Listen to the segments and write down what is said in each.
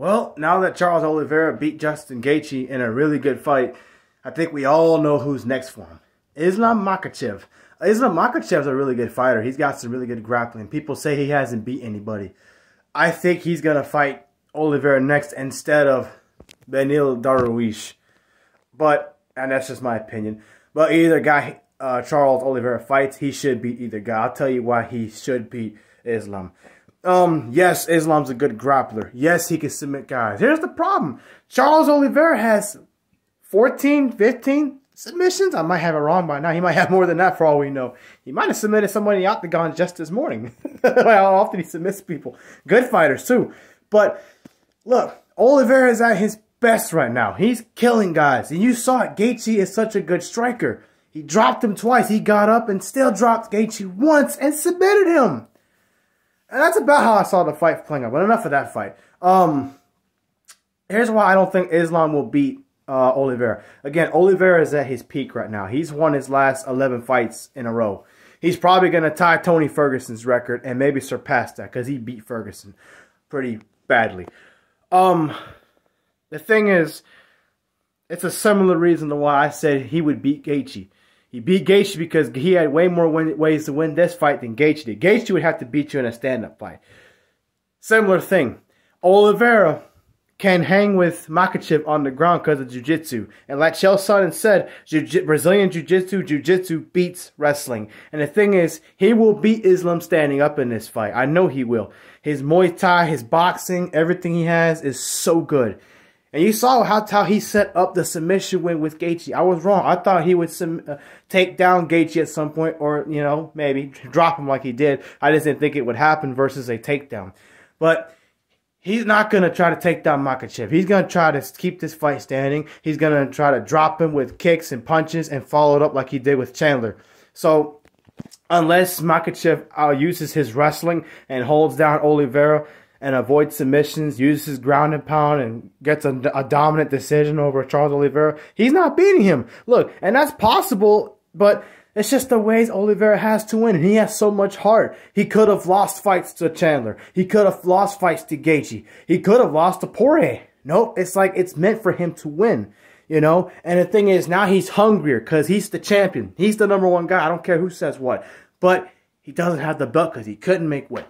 Well, now that Charles Oliveira beat Justin Gaethje in a really good fight, I think we all know who's next for him. Islam Makhachev. Islam Makhachev's a really good fighter. He's got some really good grappling. People say he hasn't beat anybody. I think he's going to fight Oliveira next instead of Beneil Dariush. And that's just my opinion. But either guy Charles Oliveira fights, he should beat either guy. I'll tell you why he should beat Islam. Yes, Islam's a good grappler. Yes, he can submit guys. Here's the problem. Charles Oliveira has 14, 15 submissions. I might have it wrong by now. He might have more than that for all we know. He might have submitted somebody in the octagon just this morning. How often he submits people. Good fighters, too. But, look, Oliveira is at his best right now. He's killing guys. And you saw it. Gaethje is such a good striker. He dropped him twice. He got up and still dropped Gaethje once and submitted him. And that's about how I saw the fight playing out. But enough of that fight. Here's why I don't think Islam will beat Oliveira. Again, Oliveira is at his peak right now. He's won his last 11 fights in a row. He's probably going to tie Tony Ferguson's record and maybe surpass that because he beat Ferguson pretty badly. The thing is, it's a similar reason to why I said he would beat Gaethje. He beat Gaethje because he had way more ways to win this fight than Gaethje did. Gaethje would have to beat you in a stand-up fight. Similar thing. Oliveira can hang with Makhachev on the ground because of jiu-jitsu. And like Chael Sonnen said, Brazilian jiu-jitsu beats wrestling. And the thing is, he will beat Islam standing up in this fight. I know he will. His Muay Thai, his boxing, everything he has is so good. And you saw how he set up the submission win with Gaethje. I was wrong. I thought he would take down Gaethje at some point or, you know, maybe drop him like he did. I just didn't think it would happen versus a takedown. But he's not going to try to take down Makhachev. He's going to try to keep this fight standing. He's going to try to drop him with kicks and punches and follow it up like he did with Chandler. So unless Makhachev uses his wrestling and holds down Oliveira and avoids submissions, uses ground and pound, and gets a dominant decision over Charles Oliveira, he's not beating him. Look, and that's possible, but it's just the ways Oliveira has to win, and he has so much heart. He could have lost fights to Chandler. He could have lost fights to Gaethje. He could have lost to Poirier. Nope, it's like it's meant for him to win, you know? And the thing is, now he's hungrier because he's the champion. He's the #1 guy. I don't care who says what. But he doesn't have the belt because he couldn't make weight.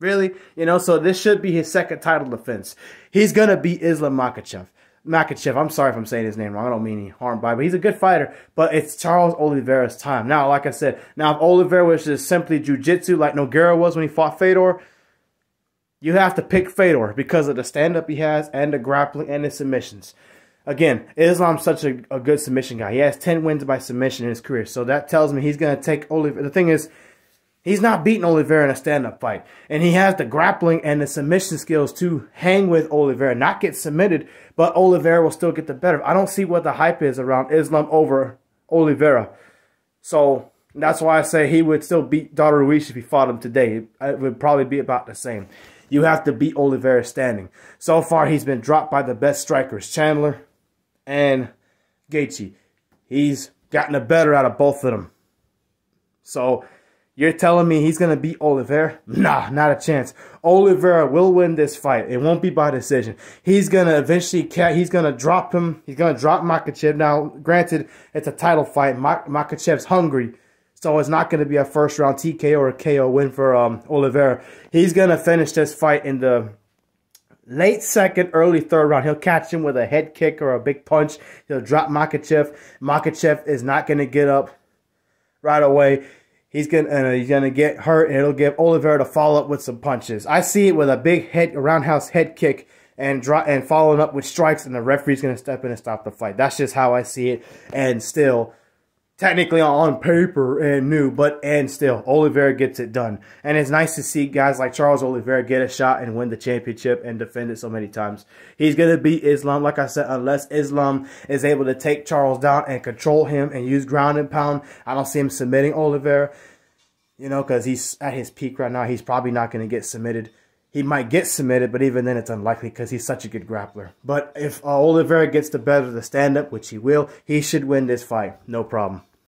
Really? You know, so this should be his second title defense. He's going to beat Islam Makhachev. I'm sorry if I'm saying his name wrong. I don't mean any harm by it, but he's a good fighter. But it's Charles Oliveira's time. Now, like I said, now if Oliveira was just simply jiu-jitsu like Nogueira was when he fought Fedor, you have to pick Fedor because of the stand-up he has and the grappling and the submissions. Again, Islam's such a good submission guy. He has 10 wins by submission in his career. So that tells me he's going to take Oliveira. The thing is, he's not beating Oliveira in a stand-up fight. And he has the grappling and the submission skills to hang with Oliveira. Not get submitted, but Oliveira will still get the better. I don't see what the hype is around Islam over Oliveira. So that's why I say he would still beat Dariush if he fought him today. It would probably be about the same. You have to beat Oliveira standing. So far, he's been dropped by the best strikers, Chandler and Gaethje. He's gotten the better out of both of them. So you're telling me he's going to beat Oliveira? Nah, not a chance. Oliveira will win this fight. It won't be by decision. He's going to eventually, he's going to drop him. He's going to drop Makhachev. Now, granted, it's a title fight. Makhachev's hungry, so it's not going to be a first-round TKO or a KO win for Oliveira. He's going to finish this fight in the late second, early third round. He'll catch him with a head kick or a big punch. He'll drop Makhachev. Makhachev is not going to get up right away. He's gonna get hurt, and it'll give Oliveira to follow up with some punches. I see it with a big roundhouse head kick and following up with strikes, and the referee's gonna step in and stop the fight. That's just how I see it. And still, technically on paper and still, Oliveira gets it done. And it's nice to see guys like Charles Oliveira get a shot and win the championship and defend it so many times. He's going to beat Islam, like I said, unless Islam is able to take Charles down and control him and use ground and pound. I don't see him submitting Oliveira, you know, because he's at his peak right now. He's probably not going to get submitted. He might get submitted, but even then it's unlikely because he's such a good grappler. But if Oliveira gets the better of the stand-up, which he will, he should win this fight. No problem.